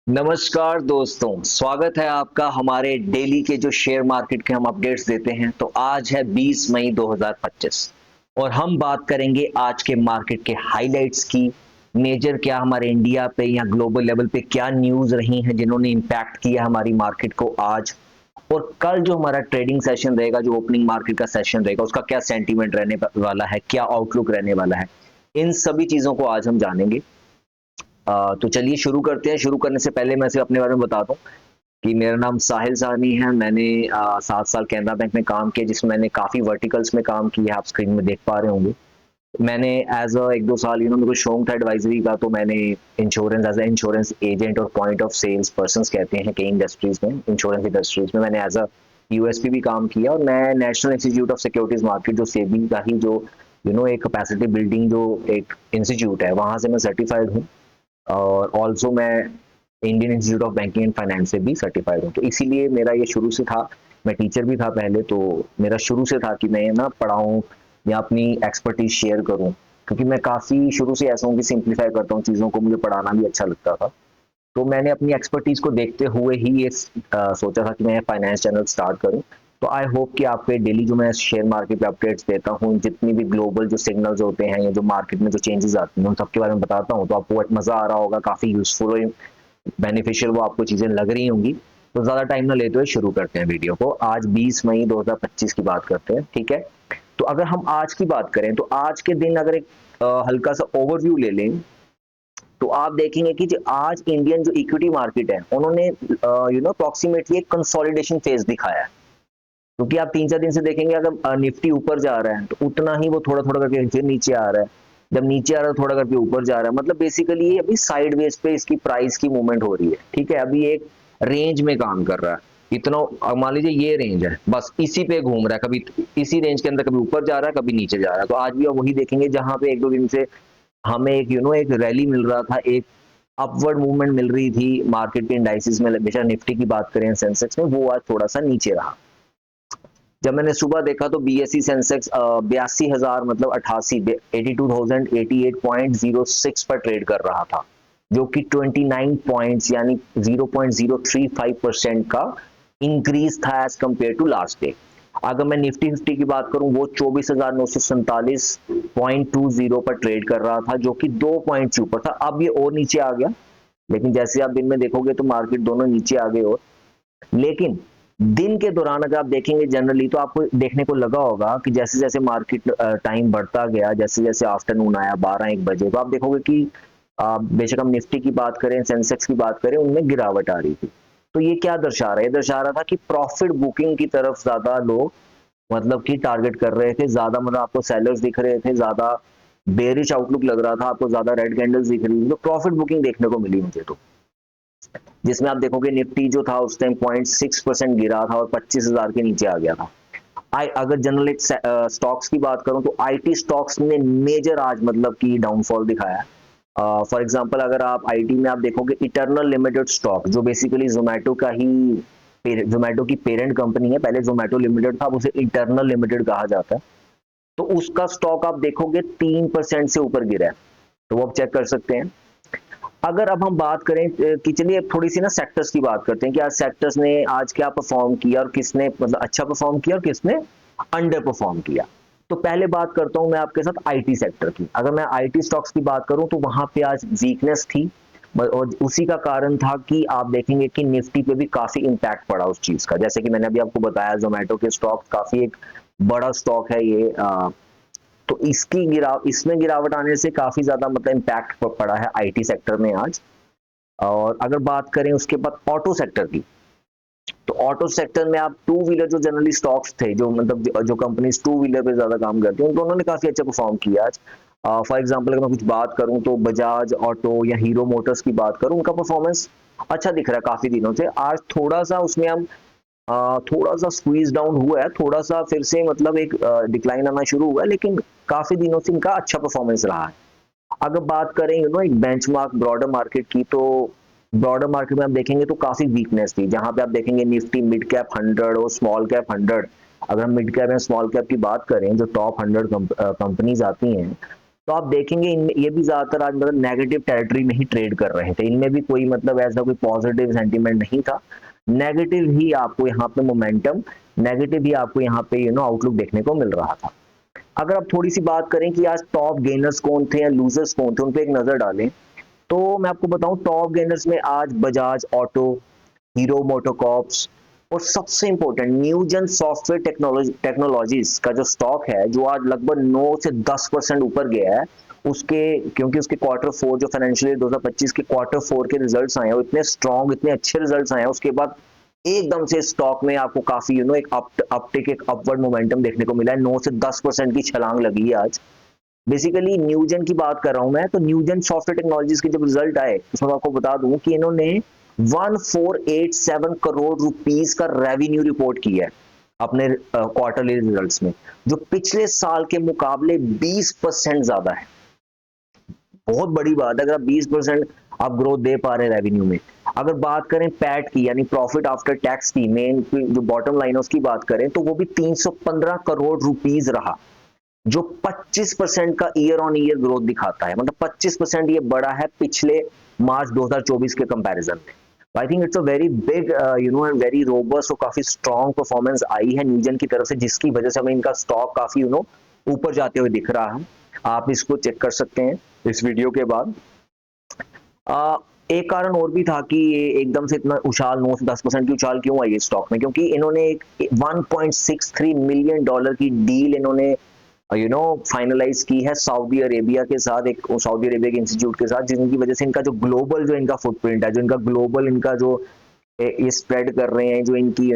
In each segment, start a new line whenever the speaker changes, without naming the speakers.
नमस्कार दोस्तों, स्वागत है आपका हमारे डेली के जो शेयर मार्केट के हम अपडेट्स देते हैं। तो आज है 20 मई 2025 और हम बात करेंगे आज के मार्केट के हाइलाइट्स की। मेजर क्या हमारे इंडिया पे या ग्लोबल लेवल पे क्या न्यूज़ रही हैं जिन्होंने इम्पैक्ट किया हमारी मार्केट को आज, और कल जो हमारा ट्रेडिंग सेशन रहेगा, जो ओपनिंग मार्केट का सेशन रहेगा, उसका क्या सेंटीमेंट रहने वाला है, क्या आउटलुक रहने वाला है। इन सभी चीज़ों को आज हम जानेंगे। तो चलिए शुरू करते हैं। शुरू करने से पहले मैं सिर्फ अपने बारे में बता दूं कि मेरा नाम साहिल साहनी है। मैंने 7 साल कैनरा बैंक में काम किया, जिसमें मैंने काफ़ी वर्टिकल्स में काम किया, आप स्क्रीन में देख पा रहे होंगे। मैंने एज अ 1-2 साल मेरे को शौक था एडवाइजरी का, तो मैंने insurance as a insurance agent और पॉइंट ऑफ सेल्स पर्सन कहते हैं कई इंडस्ट्रीज में, इंश्योरेंस इंडस्ट्रीज में मैंने एज अ यूएसपी भी काम किया। और मैं national institute of securities market, जो सेबी का ही जो एक कैपेसिटी बिल्डिंग जो एक इंस्टीट्यूट है, वहां से मैं सर्टिफाइड हूँ। और ऑल्सो मैं Indian institute of banking and finance से भी सर्टिफाइड हूँ। तो इसीलिए मेरा ये शुरू से था, मैं टीचर भी था पहले, तो मेरा शुरू से था कि मैं ना पढ़ाऊँ या अपनी एक्सपर्टीज शेयर करूँ, क्योंकि मैं काफ़ी शुरू से ऐसा हूँ कि सिंप्लीफाई करता हूँ चीज़ों को, मुझे पढ़ाना भी अच्छा लगता था। तो मैंने अपनी एक्सपर्टीज को देखते हुए ही ये सोचा था कि मैं फाइनेंस चैनल स्टार्ट करूं। तो आई होप कि आपके डेली जो मैं शेयर मार्केट पे अपडेट्स देता हूं, जितनी भी ग्लोबल जो सिग्नल्स होते हैं या जो मार्केट में जो चेंजेस आती हैं, उन सबके बारे में बताता हूं, तो आपको मजा आ रहा होगा, काफी यूजफुल और बेनिफिशियल वो आपको चीजें लग रही होंगी। तो ज्यादा टाइम ना लेते हुए शुरू करते हैं वीडियो को। आज 20 मई 2025 की बात करते हैं, ठीक है। तो अगर हम आज की बात करें, तो आज के दिन अगर एक हल्का सा ओवरव्यू ले लें, तो आप देखेंगे कि जो आज इंडियन जो इक्विटी मार्केट है, उन्होंने अप्रोक्सीमेटली एक कंसोलिडेशन फेज दिखाया है। क्योंकि आप 3-4 दिन से देखेंगे, अगर निफ्टी ऊपर जा रहा है तो उतना ही वो थोड़ा थोड़ा करके फिर नीचे आ रहा है। जब नीचे आ रहा है थोड़ा करके ऊपर जा रहा है, मतलब बेसिकली ये अभी साइड वेज पे इसकी प्राइस की मूवमेंट हो रही है, ठीक है। अभी एक रेंज में काम कर रहा है इतना। मान लीजिए ये रेंज है, बस इसी पे घूम रहा है, कभी इसी रेंज के अंदर कभी ऊपर जा रहा है, कभी नीचे जा रहा है। तो आज भी आप वही देखेंगे, जहां पे 1-2 दिन से हमें एक एक रैली मिल रहा था, एक अपवर्ड मूवमेंट मिल रही थी मार्केट के इंडाइसिस में, बेशक निफ्टी की बात करें, सेंसेक्स में, वो आज थोड़ा सा नीचे रहा। जब मैंने सुबह देखा तो बीएसई सेंसेक्स 82,000 मतलब 82,088.06 पर ट्रेड कर रहा था, जो कि 29 पॉइंट्स यानी 0.035% का इंक्रीज था as compare to last day. अगर मैं निफ्टी 50 की बात करूं, वो 24,947.20 पर ट्रेड कर रहा था, जो कि 2 पॉइंट्स ऊपर था। अब ये और नीचे आ गया, लेकिन जैसे आप दिन में देखोगे तो मार्केट दोनों नीचे आ गए। और लेकिन दिन के दौरान अगर आप देखेंगे जनरली, तो आपको देखने को लगा होगा कि जैसे जैसे मार्केट टाइम बढ़ता गया, जैसे जैसे आफ्टरनून आया 12-1 बजे, तो आप देखोगे कि बेशक हम निफ्टी की बात करें, सेंसेक्स की बात करें, उनमें गिरावट आ रही थी। तो ये क्या दर्शा रहा है? ये दर्शा रहा था कि प्रॉफिट बुकिंग की तरफ ज्यादा लोग मतलब कि टारगेट कर रहे थे, ज्यादा मतलब आपको सेलर्स दिख रहे थे, ज्यादा बेरिश आउटलुक लग रहा था, आपको ज्यादा रेड कैंडल्स दिख रही थी, तो प्रॉफिट बुकिंग देखने को मिली मुझे। तो जिसमें आप देखोगे निफ्टी जो था उस टाइम 0.6% गिरा था और 25,000 के नीचे आ गया था। अगर जनरल स्टॉक्स की बात करूं, तो आईटी स्टॉक्स ने मेजर आज मतलब कि डाउनफॉल दिखाया। फॉर एग्जांपल अगर आप आईटी में आप देखोगे, इटर्नल लिमिटेड स्टॉक, जो बेसिकली जोमेटो का ही जोमेटो की पेरेंट कंपनी है, पहले जोमेटो लिमिटेड था, अब उसे इंटरनल लिमिटेड कहा जाता है। तो उसका स्टॉक आप देखोगे 3% से ऊपर गिरा है, तो वो आप चेक कर सकते हैं। अगर अब हम बात करें कि चलिए थोड़ी सी ना सेक्टर्स की बात करते हैं कि आज सेक्टर्स ने आज क्या परफॉर्म किया और किसने मतलब अच्छा परफॉर्म किया और किसने अंडर परफॉर्म किया। तो पहले बात करता हूं मैं आपके साथ आईटी सेक्टर की। अगर मैं आईटी स्टॉक्स की बात करूं, तो वहां पे आज वीकनेस थी, और उसी का कारण था कि आप देखेंगे कि निफ्टी पे भी काफी इंपैक्ट पड़ा उस चीज का। जैसे कि मैंने अभी आपको बताया, जोमेटो के स्टॉक काफी एक बड़ा स्टॉक है ये, तो इसमें गिरावट आने से काफी ज्यादा मतलब इम्पैक्ट पड़ा है आईटी सेक्टर में आज। और अगर बात करें उसके बाद ऑटो सेक्टर की, तो ऑटो सेक्टर में आप टू व्हीलर जो जनरली स्टॉक्स थे, जो मतलब जो कंपनीज टू व्हीलर पे ज्यादा काम करती हैं, उन दोनों ने काफी अच्छा परफॉर्म किया आज। फॉर एग्जांपल अगर मैं कुछ बात करूं, तो बजाज ऑटो या हीरो मोटर्स की बात करूं, उनका परफॉर्मेंस अच्छा दिख रहा है काफी दिनों से। आज थोड़ा सा उसमें हम थोड़ा सा स्क्वीज डाउन हुआ है, थोड़ा सा फिर से मतलब एक डिक्लाइन आना शुरू हुआ है, लेकिन काफी दिनों से इनका अच्छा परफॉर्मेंस रहा है। अगर बात करें एक बेंचमार्क ब्रॉडर मार्केट की, तो ब्रॉडर मार्केट में आप देखेंगे तो काफी वीकनेस थी, जहां पे आप देखेंगे निफ्टी मिड कैप 100 और स्मॉल कैप 100। अगर हम mid cap and small cap की बात करें, जो टॉप 100 कंपनीज आती हैं, तो आप देखेंगे इनमें ये भी ज्यादातर आज मतलब नेगेटिव टेरिटरी में ही ट्रेड कर रहे थे, इनमें भी कोई मतलब ऐसा कोई पॉजिटिव सेंटीमेंट नहीं था, नेगेटिव ही आपको यहाँ पे मोमेंटम, नेगेटिव ही आपको यहाँ पे आउटलुक देखने को मिल रहा था। अगर आप थोड़ी सी बात करें कि आज टॉप गेनर्स कौन थे या लूजर्स कौन थे, उन पे एक नजर डालें, तो मैं आपको बताऊं टॉप गेनर्स में आज बजाज ऑटो, हीरो मोटोकॉर्प्स और सबसे इंपॉर्टेंट न्यूजन सॉफ्टवेयर टेक्नोलॉजीज का जो स्टॉक है, जो आज लगभग 9 से 10% ऊपर गया है उसके, क्योंकि उसके क्वार्टर 4 जो फाइनेंशियल ईयर 2025 के क्वार्टर 4 के रिजल्ट्स आए हैं, इतने स्ट्रॉन्ग, इतने अच्छे रिजल्ट्स आए हैं, उसके बाद एकदम से स्टॉक में आपको काफी एक अपटिक, एक अपवर्ड मोमेंटम देखने को मिला है, 9 से 10% की छलांग लगी है आज। बेसिकली न्यूजन की बात कर रहा हूं मैं, तो न्यूजन सॉफ्टवेयर टेक्नोलॉजीज के जब रिजल्ट आए, उसमें आपको बता दूं कि इन्होंने 1487 करोड़ रुपीस का रेवेन्यू रिपोर्ट किया है अपने क्वार्टरली रिजल्ट्स में, जो पिछले साल के मुकाबले 20% ज्यादा है। बहुत बड़ी बात है अगर आप 20% आप ग्रोथ दे पा रहे हैं रेवेन्यू में। अगर बात करें पैट की, यानी प्रॉफिट आफ्टर टैक्स की, मेन जो बॉटम लाइन है उसकी बात करें, तो वो भी 315 करोड़ रुपीस रहा, जो 25% का ईयर ऑन ईयर ग्रोथ दिखाता है, मतलब 25% ये बड़ा है पिछले मार्च 2024 के कंपैरिजन में। I think it's a very big and very robust और काफी स्ट्रॉन्ग परफॉर्मेंस आई है न्यूजन की तरफ से, जिसकी वजह से हमें इनका स्टॉक काफी ऊपर जाते हुए दिख रहा है। आप इसको चेक कर सकते हैं इस वीडियो के बाद। एक कारण और भी था कि ये एकदम से इतना उछाल, 9 से 10% की उछाल क्यों आई है स्टॉक में, क्योंकि इन्होंने एक 1.63 मिलियन डॉलर की डील इन्होंने फाइनलाइज की है सऊदी अरेबिया के साथ, एक सऊदी अरेबिया के इंस्टीट्यूट के साथ, जिनकी वजह से इनका जो ग्लोबल, जो इनका फुटप्रिंट है, जो इनका ग्लोबल, इनका जो ये स्प्रेड कर रहे हैं, जो इनकी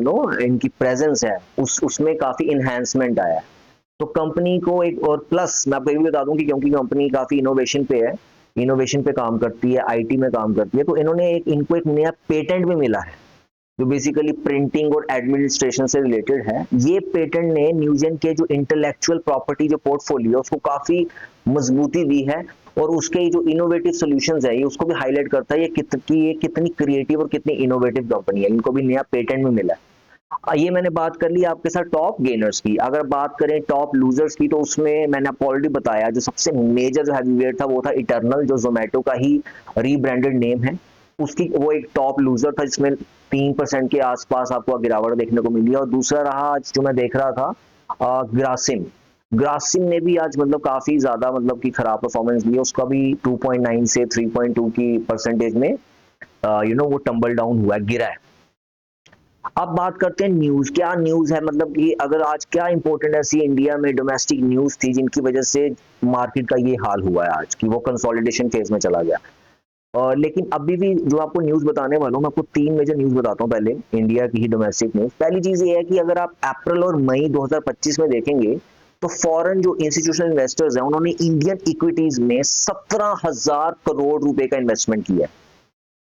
इनकी प्रेजेंस है, उसमें काफी इन्हेंसमेंट आया है। तो कंपनी को एक, और प्लस मैं आपको ये भी बता दूं कि क्योंकि कंपनी काफी इनोवेशन पे है, इनोवेशन पे काम करती है, आईटी में काम करती है, तो इन्होंने इनको एक नया पेटेंट भी मिला है जो बेसिकली प्रिंटिंग और एडमिनिस्ट्रेशन से रिलेटेड है। ये पेटेंट ने न्यूजन के जो इंटेलेक्चुअल प्रॉपर्टी जो पोर्टफोलियो उसको काफी मजबूती दी है, और उसके जो इनोवेटिव सॉल्यूशंस है ये उसको भी हाईलाइट करता है, ये कितनी क्रिएटिव और कितनी इनोवेटिव कंपनी है, इनको भी नया पेटेंट भी मिला है। ये मैंने बात कर ली आपके साथ टॉप गेनर्स की। अगर बात करें टॉप लूजर्स की, तो उसमें मैंने आपको ऑलरेडी बताया, जो सबसे मेजर जो हैवीवेट था वो था इटर्नल, जो जोमेटो का ही रीब्रांडेड नेम है, उसकी वो एक टॉप लूजर था, जिसमें 3% के आसपास आपको गिरावट देखने को मिली। और दूसरा रहा आज जो मैं देख रहा था ग्रासिम, ग्रासिम ने भी आज मतलब काफी ज्यादा मतलब की खराब परफॉर्मेंस दी है, उसका भी 2.9 से 3.2 की परसेंटेज में वो टम्बल डाउन हुआ है, गिरा है। अब बात करते हैं न्यूज, क्या न्यूज है, मतलब कि अगर आज क्या इंपॉर्टेंट ऐसी इंडिया में डोमेस्टिक न्यूज थी जिनकी वजह से मार्केट का ये हाल हुआ है आज, कि वो कंसोलिडेशन फेज में चला गया। लेकिन अभी भी जो आपको न्यूज बताने वाला हूँ, मैं आपको 3 मेजर न्यूज बताता हूँ पहले, इंडिया की ही डोमेस्टिक न्यूज। पहली चीज ये है कि अगर आप अप्रैल और मई 2025 में देखेंगे, तो फॉरेन जो इंस्टीट्यूशनल इन्वेस्टर्स हैं उन्होंने इंडियन इक्विटीज में 17,000 करोड़ रुपए का इन्वेस्टमेंट किया है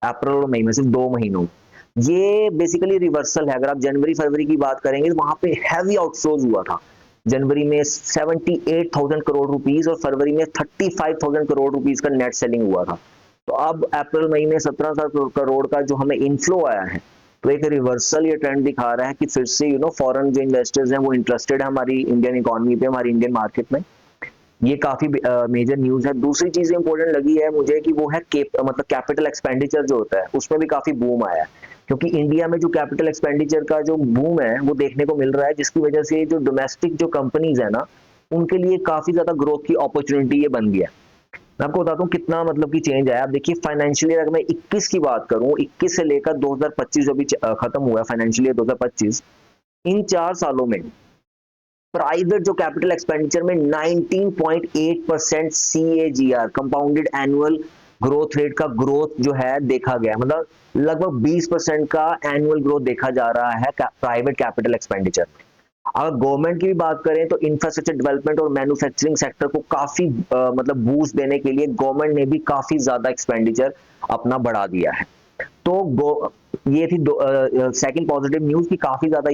अप्रैल और मई में, सिर्फ 2 महीनों में। ये बेसिकली रिवर्सल है। अगर आप जनवरी फरवरी की बात करेंगे तो वहां पे हैवी आउटफ्लोज हुआ था, जनवरी में 78,000 करोड़ रुपीस और फरवरी में 35,000 करोड़ रुपीस का नेट सेलिंग हुआ था। तो अब अप्रैल मई में 17,000 करोड़ का जो हमें इनफ्लो आया है, तो एक रिवर्सल ये ट्रेंड दिखा रहा है कि फिर से फॉरेन जो इन्वेस्टर्स हैं वो इंटरेस्टेड है हमारी इंडियन इकोनॉमी पे, हमारी इंडियन मार्केट में। ये काफी मेजर न्यूज है। दूसरी चीज इंपॉर्टेंट लगी है मुझे कि वो है मतलब कैपिटल एक्सपेंडिचर जो होता है, उसमें भी काफी बूम आया है, क्योंकि इंडिया में जो कैपिटल एक्सपेंडिचर का जो बूम है वो देखने को मिल रहा है, जिसकी वजह से जो डोमेस्टिक जो कंपनीज है ना, उनके लिए काफी ज्यादा ग्रोथ की अपॉर्चुनिटी ये बन गया। मैं आपको बताता हूँ कितना मतलब की चेंज आया। आप देखिए फाइनेंशियल ईयर, अगर मैं 21 की बात करूं, 21 से लेकर 2025 जो भी खत्म हुआ है फाइनेंशियल ईयर 2025, इन 4 सालों में प्राइवेट जो कैपिटल एक्सपेंडिचर में 19.8% CAGR, compounded annual growth rate का ग्रोथ जो है देखा गया, मतलब लगभग 20% का एनुअल ग्रोथ देखा जा रहा है प्राइवेट कैपिटल एक्सपेंडिचर। अगर गवर्नमेंट की भी बात करें तो इंफ्रास्ट्रक्चर डेवलपमेंट और मैन्युफैक्चरिंग सेक्टर को काफी मतलब बूस्ट देने के लिए गवर्नमेंट ने भी काफी ज्यादा एक्सपेंडिचर अपना बढ़ा दिया है। तो ये थी सेकंड पॉजिटिव न्यूज की काफी ज्यादा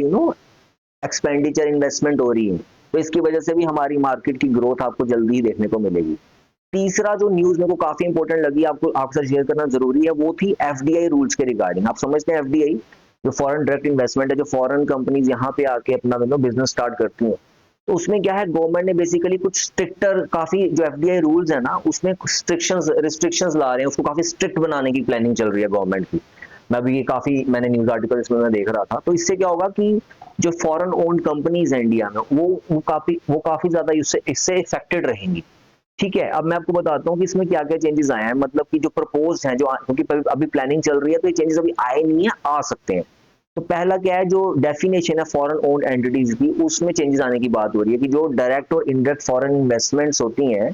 एक्सपेंडिचर इन्वेस्टमेंट हो रही है, तो इसकी वजह से भी हमारी मार्केट की ग्रोथ आपको जल्दी ही देखने को मिलेगी। तीसरा जो न्यूज मेरे को काफी इंपॉर्टेंट लगी, आपको आपसे शेयर करना जरूरी है, वो थी एफडीआई रूल्स के रिगार्डिंग। आप समझते हैं एफडीआई जो फॉरेन डायरेक्ट इन्वेस्टमेंट है, जो फॉरेन कंपनीज यहाँ पे आके अपना बिजनेस स्टार्ट करती हैं, तो उसमें क्या है, गवर्नमेंट ने बेसिकली कुछ स्ट्रिक्टर, काफी जो एफडीआई रूल्स है ना उसमें रिस्ट्रिक्शंस ला रहे हैं, उसको काफी स्ट्रिक्ट बनाने की प्लानिंग चल रही है गवर्नमेंट की। मैं भी ये काफी मैंने न्यूज आर्टिकल इसमें मैं देख रहा था। तो इससे क्या होगा कि जो फॉरेन ओन्ड कंपनीज है इंडिया में वो काफी ज्यादा इससे इफेक्टेड रहेंगी। ठीक है, अब मैं आपको बताता हूँ कि इसमें क्या क्या चेंजेस आए हैं, मतलब कि जो प्रपोज हैं, जो क्योंकि अभी प्लानिंग चल रही है तो ये चेंजेस अभी आए नहीं है, आ सकते हैं। तो पहला क्या है, जो डेफिनेशन है फॉरेन ओन्ड एंटिटीज की, उसमें चेंजेस आने की बात हो रही है कि जो डायरेक्ट और इनडायरेक्ट फॉरेन इन्वेस्टमेंट्स होती हैं,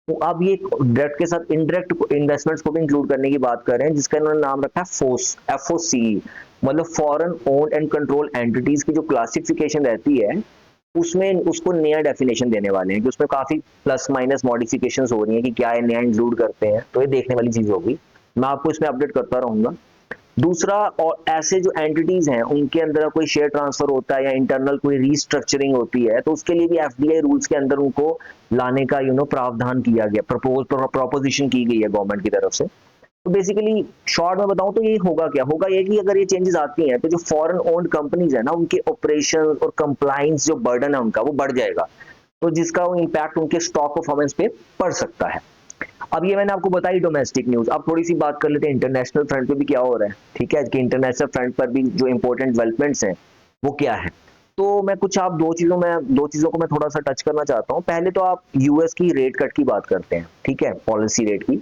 तो अब ये डायरेक्ट के साथ इनडायरेक्ट इन्वेस्टमेंट्स को भी इंक्लूड करने की बात कर रहे हैं, जिसका इन्होंने नाम रखा है फोस, एफओसी, मतलब foreign owned and control entities की जो क्लासिफिकेशन रहती है उसमें उसको नया डेफिनेशन देने वाले हैं, कि उसमें काफी प्लस माइनस मॉडिफिकेशंस हो रही हैं कि क्या है नया इंक्लूड करते हैं, तो ये देखने वाली चीज होगी। मैं आपको इसमें अपडेट करता रहूंगा। दूसरा, और ऐसे जो एंटिटीज हैं उनके अंदर कोई शेयर ट्रांसफर होता है या इंटरनल कोई रीस्ट्रक्चरिंग होती है, तो उसके लिए भी एफडीआई रूल्स के अंदर उनको लाने का प्रावधान किया गया, प्रोपोजिशन की गई है गवर्नमेंट की तरफ से। तो बेसिकली शॉर्ट में बताऊं तो ये होगा ये कि अगर ये चेंजेस आती हैं तो जो फॉरेन ओन्ड कंपनीज है ना उनके ऑपरेशन और कंप्लायंस जो बर्डन है उनका वो बढ़ जाएगा, तो जिसका वो इम्पैक्ट उनके स्टॉक परफॉर्मेंस पे पड़ सकता है। अब ये मैंने आपको बताई डोमेस्टिक न्यूज। अब थोड़ी सी बात कर लेते हैं इंटरनेशनल फ्रंट पे भी क्या हो रहा है। ठीक है, कि इंटरनेशनल फ्रंट पर भी जो इंपॉर्टेंट डेवलपमेंट्स हैं वो क्या है। तो मैं कुछ आप दो चीजों को मैं थोड़ा सा टच करना चाहता हूँ। पहले तो आप यूएस की रेट कट की बात करते हैं, ठीक है, पॉलिसी रेट की।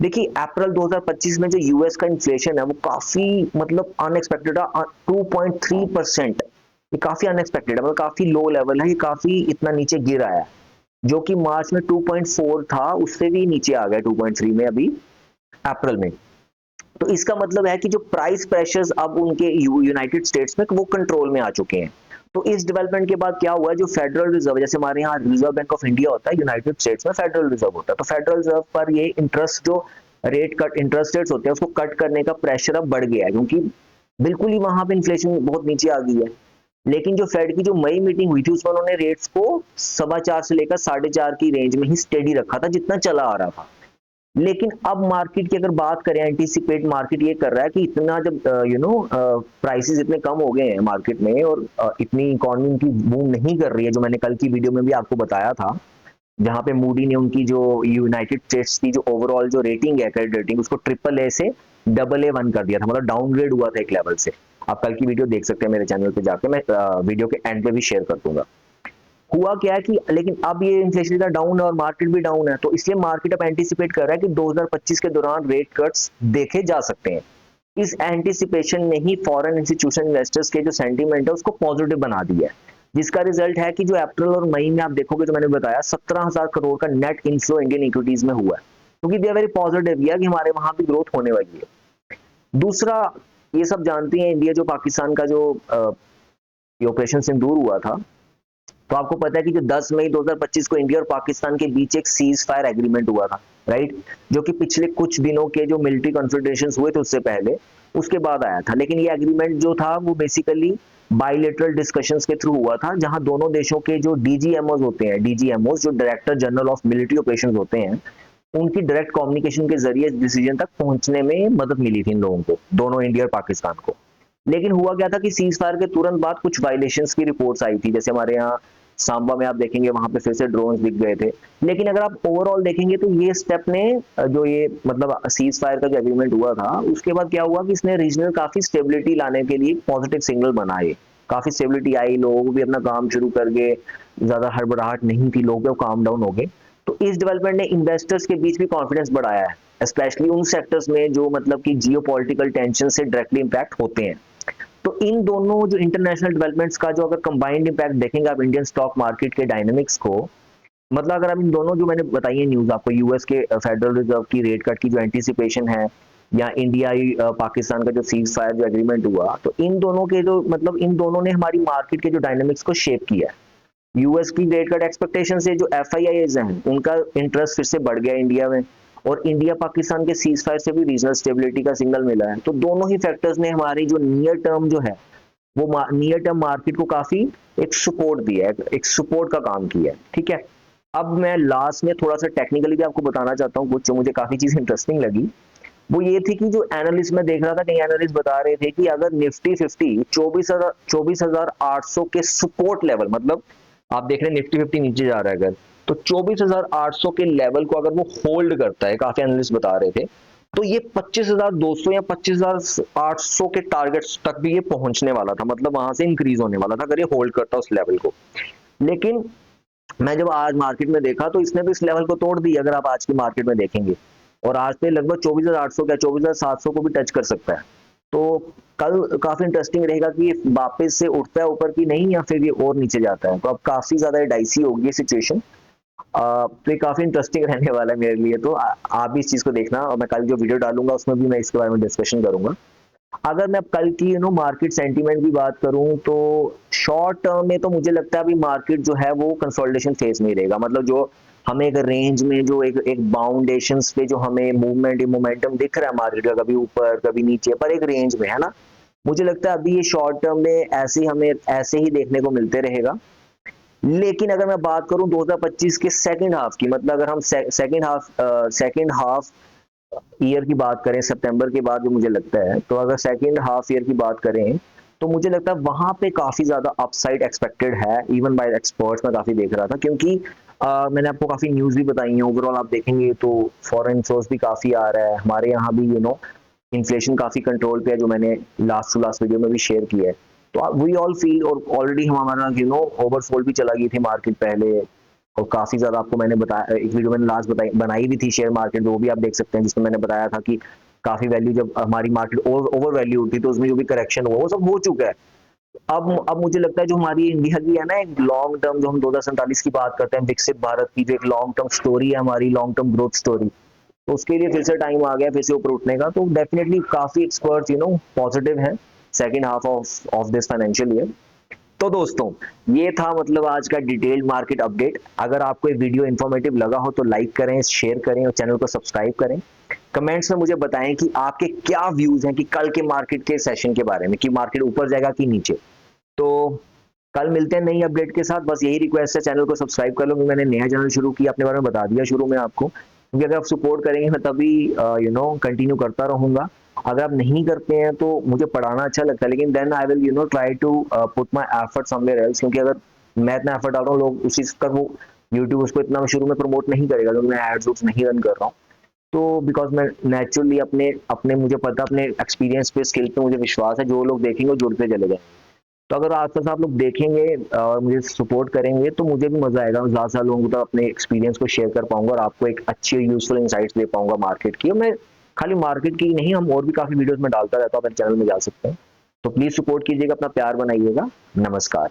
देखिए अप्रैल 2025 में जो यूएस का इन्फ्लेशन है वो काफी मतलब अनएक्सपेक्टेड है, 2.3%। ये काफी अनएक्सपेक्टेड है, मतलब काफी लो लेवल है, ये काफी इतना नीचे गिर आया है, जो कि मार्च में 2.4 था, उससे भी नीचे आ गया 2.3 में अभी अप्रैल में। तो इसका मतलब है कि जो प्राइस प्रेशर्स अब उनके यूनाइटेड स्टेट्स में वो कंट्रोल में आ चुके हैं। तो इस डेवलपमेंट के बाद क्या हुआ, जो फेडरल रिजर्व, जैसे हमारे यहाँ रिजर्व बैंक ऑफ इंडिया होता है, यूनाइटेड स्टेट्स में फेडरल रिजर्व होता है, तो फेडरल रिजर्व पर ये इंटरेस्ट जो रेट कट इंटरेस्ट रेट्स होते हैं उसको कट करने का प्रेशर अब बढ़ गया है, क्योंकि बिल्कुल ही वहां पे इन्फ्लेशन बहुत नीचे आ गई है। लेकिन जो फेड की जो मई मीटिंग हुई थी उसमें उन्होंने रेट्स को 4.25 से लेकर 4.5 की रेंज में ही स्टेडी रखा था, जितना चला आ रहा था। लेकिन अब मार्केट की अगर बात करें, एंटीसिपेट मार्केट ये कर रहा है कि इतना जब प्राइसेस इतने कम हो गए हैं मार्केट में और इतनी इकोनॉमी की बूम नहीं कर रही है, जो मैंने कल की वीडियो में भी आपको बताया था, जहां पे मूडी ने उनकी जो यूनाइटेड स्टेट्स की जो ओवरऑल जो रेटिंग है, क्रेडिट रेटिंग, उसको AAA से AA1 कर दिया था, मतलब डाउनग्रेड हुआ था एक लेवल से। आप कल की वीडियो देख सकते हैं मेरे चैनल पे जाके, मैं वीडियो के एंड पे भी शेयर कर दूंगा। हुआ क्या है कि लेकिन अब ये इन्फ्लेशन का डाउन है और मार्केट भी डाउन है, तो इसलिए मार्केट अब एंटीसिपेट कर रहा है कि 2025 के दौरान रेट कट्स देखे जा सकते हैं। इस एंटीसिपेशन ने ही फॉरेन इंस्टीट्यूशन इन्वेस्टर्स के जो सेंटीमेंट है उसको पॉजिटिव बना दिया है, जिसका रिजल्ट है कि जो अप्रैल और मई में आप देखोगे, जो मैंने बताया 17,000 करोड़ का नेट इनफ्लो इंडियन इक्विटीज में हुआ है, क्योंकि दे आर वेरी पॉजिटिव कि हमारे वहां भी ग्रोथ होने वाली है। दूसरा, ये सब जानते हैं इंडिया जो पाकिस्तान का जो ऑपरेशन सिंदूर हुआ था, तो आपको पता है कि जो 10 मई 2025 को इंडिया और पाकिस्तान के बीच एक सीज फायर एग्रीमेंट हुआ था, राइट, जो कि पिछले कुछ दिनों के जो मिलिट्री कॉन्फ्रेंटेशंस हुए थे उससे पहले, उसके बाद आया था। लेकिन ये एग्रीमेंट जो था वो बेसिकली बायलैटरल डिस्कशंस के थ्रू हुआ था, जहां दोनों देशों के जो डीजीएमओज होते हैं, डीजीएमओज जो director general of military operations होते हैं, उनकी डायरेक्ट कम्युनिकेशन के जरिए डिसीजन तक पहुंचने में मदद मिली थी इन लोगों को, दोनों इंडिया और पाकिस्तान को। लेकिन हुआ क्या था कि सीज फायर के तुरंत बाद कुछ वायलेशंस की रिपोर्ट्स आई थी, जैसे हमारे यहाँ सांबा में आप देखेंगे वहां पे फिर से ड्रोन्स दिख गए थे। लेकिन अगर आप ओवरऑल देखेंगे तो ये स्टेप ने जो ये मतलब सीज फायर का जो एग्रीमेंट हुआ था उसके बाद क्या हुआ कि इसने रीजनल काफी स्टेबिलिटी लाने के लिए पॉजिटिव सिग्नल बनाए, काफी स्टेबिलिटी आई, लोग भी अपना काम शुरू कर गए, ज्यादा हड़बड़ाहट नहीं थी, लोग काम डाउन हो गए। तो इस डेवलपमेंट ने इन्वेस्टर्स के बीच भी कॉन्फिडेंस बढ़ाया है, स्पेशली उन सेक्टर्स में जो मतलब कि जियोपॉलिटिकल टेंशन से डायरेक्टली इंपैक्ट होते हैं। तो इन दोनों जो इंटरनेशनल डेवलपमेंट्स का जो अगर कंबाइंड इंपैक्ट देखेंगे आप इंडियन स्टॉक मार्केट के डायनामिक्स को, मतलब अगर आप इन दोनों जो मैंने बताई है न्यूज आपको, यूएस के फेडरल रिजर्व की रेट कट की जो एंटीसिपेशन है, या इंडिया पाकिस्तान का जो सीज फायर जो एग्रीमेंट हुआ, तो इन दोनों के जो मतलब इन दोनों ने हमारी मार्केट के जो डायनामिक्स को शेप किया है। यूएस की रेट कट एक्सपेक्टेशन से जो एफआईआईज हैं उनका इंटरेस्ट फिर से बढ़ गया इंडिया में, और इंडिया पाकिस्तान के सीज फायर से भी रीजनल स्टेबिलिटी का सिग्नल मिला है। तो दोनों ही फैक्टर्स ने हमारी जो नियर टर्म जो है वो नियर टर्म मार्केट को काफी एक सपोर्ट दिया है, एक सपोर्ट का काम किया है। ठीक है, अब मैं लास्ट में थोड़ा सा टेक्निकली भी आपको बताना चाहता हूँ कुछ जो मुझे काफी चीज इंटरेस्टिंग लगी। वो ये थी कि जो एनालिस्ट में देख रहा था, कई एनालिस्ट बता रहे थे कि अगर निफ्टी 50 24,800 के सपोर्ट लेवल, मतलब आप देख रहे हैं निफ्टी 50 नीचे जा रहा है अगर, तो 24,800 के लेवल को अगर वो होल्ड करता है, काफी एनालिस्ट बता रहे थे, तो ये 25,200 या 25,800 के टारगेट्स तक भी ये पहुंचने वाला था, मतलब वहां से इंक्रीज होने वाला था अगर ये होल्ड करता उस लेवल को। लेकिन मैं जब आज मार्केट में देखा तो इसने तो इस लेवल को तोड़ दी, अगर आप आज की मार्केट में देखेंगे, और आज पे लगभग 24,800 क्या 24,700 को भी टच कर सकता है। तो कल काफी इंटरेस्टिंग रहेगा कि वापस से उठता है ऊपर की नहीं, या फिर ये और नीचे जाता है। तो अब काफी ज्यादा डाइसी होगी सिचुएशन, तो ये काफी इंटरेस्टिंग रहने वाला है मेरे लिए। तो आप भी इस चीज को देखना, और मैं कल जो वीडियो डालूंगा उसमें भी मैं इसके बारे में डिस्कशन करूंगा। अगर मैं अब कल की मार्केट सेंटीमेंट की बात करूं, तो शॉर्ट टर्म में तो मुझे लगता है अभी मार्केट जो है वो कंसोलिडेशन फेज में ही रहेगा। मतलब जो हमें एक रेंज में जो एक बाउंडेशंस पे जो हमें मूवमेंट मोमेंटम दिख रहा है मार्केट का, कभी ऊपर कभी नीचे, पर एक रेंज में है ना, मुझे लगता है अभी ये शॉर्ट टर्म में ऐसे ही हमें ऐसे ही देखने को मिलते रहेगा। लेकिन अगर मैं बात करूं 2025 के सेकंड हाफ की, मतलब अगर हम सेकंड हाफ ईयर की बात करें, सितंबर के बाद जो मुझे लगता है, तो अगर सेकंड हाफ ईयर की बात करें तो मुझे लगता है वहां पे काफी ज्यादा अपसाइड एक्सपेक्टेड है, इवन बाय एक्सपर्ट्स। मैं काफी देख रहा था, क्योंकि मैंने आपको काफी न्यूज भी बताई है। ओवरऑल आप देखेंगे तो फॉरेन सोर्स भी काफी आ रहा है, हमारे यहाँ भी इन्फ्लेशन काफी कंट्रोल पे है, जो मैंने लास्ट टू लास्ट वीडियो में भी शेयर किया है। तो वी ऑल फील, और ऑलरेडी हमारा ओवरसोल्ड भी चला गई थी मार्केट पहले, और काफी ज्यादा आपको मैंने बताया, एक वीडियो मैंने लास्ट बनाई भी थी शेयर मार्केट, वो भी आप देख सकते हैं, जिसमें मैंने बताया था कि काफी वैल्यू, जब हमारी मार्केट ओवर वैल्यू होती तो उसमें जो भी करेक्शन हुआ वो सब हो चुका है। अब मुझे लगता है जो हमारी इंडिया की है ना एक लॉन्ग टर्म, जो हम 2047 की बात करते हैं, विकसित भारत की जो एक लॉन्ग टर्म स्टोरी है, हमारी लॉन्ग टर्म ग्रोथ स्टोरी, तो उसके लिए फिर से टाइम आ गया, फिर से ऊपर उठने का। तो डेफिनेटली काफी एक्सपर्ट्स पॉजिटिव हैं second half of this financial year. तो दोस्तों, ये था मतलब आज का डिटेल्ड मार्केट अपडेट। अगर आपको ये वीडियो इन्फॉर्मेटिव लगा हो तो लाइक करें, शेयर करें और चैनल को सब्सक्राइब करें। कमेंट्स में मुझे बताएं कि आपके क्या व्यूज हैं कि कल के मार्केट के सेशन के बारे में, कि मार्केट ऊपर जाएगा कि नीचे। तो कल मिलते हैं नई अपडेट के साथ। बस यही रिक्वेस्ट है, चैनल को सब्सक्राइब कर लो, क्योंकि मैंने नया चैनल शुरू किया, अपने बारे में बता दिया शुरू में आपको, क्योंकि अगर आप सपोर्ट करेंगे मैं तभी कंटिन्यू करता रहूंगा। अगर आप नहीं करते हैं तो मुझे पढ़ाना अच्छा लगता है, लेकिन then I will try to put my effort somewhere else, क्योंकि अगर मैं इतना एफर्ट डाल रहा हूँ, लोग उसी तक वो यूट्यूब उसको इतना शुरू में प्रमोट नहीं करेगा, क्योंकि मैं एड्स नहीं रन कर रहा हूँ। तो बिकॉज मैं नेचुरली अपने अपने मुझे पता, अपने एक्सपीरियंस पे, स्किल पे मुझे विश्वास है, जो लोग देखेंगे वो जुड़ते चले जाएंगे। तो अगर आसपास आप लोग देखेंगे और मुझे सपोर्ट करेंगे तो मुझे भी मजा आएगा, ज़्यादा से लोगों को अपने एक्सपीरियंस को शेयर कर पाऊंगा और आपको एक अच्छी यूजफुल इंसाइट्स दे पाऊंगा मार्केट की। और मैं खाली मार्केट की नहीं, हम और भी काफी वीडियोस में डालता रहता हूँ, अपने चैनल में जा सकते हैं। तो प्लीज सपोर्ट कीजिएगा, अपना प्यार बनाइएगा। नमस्कार।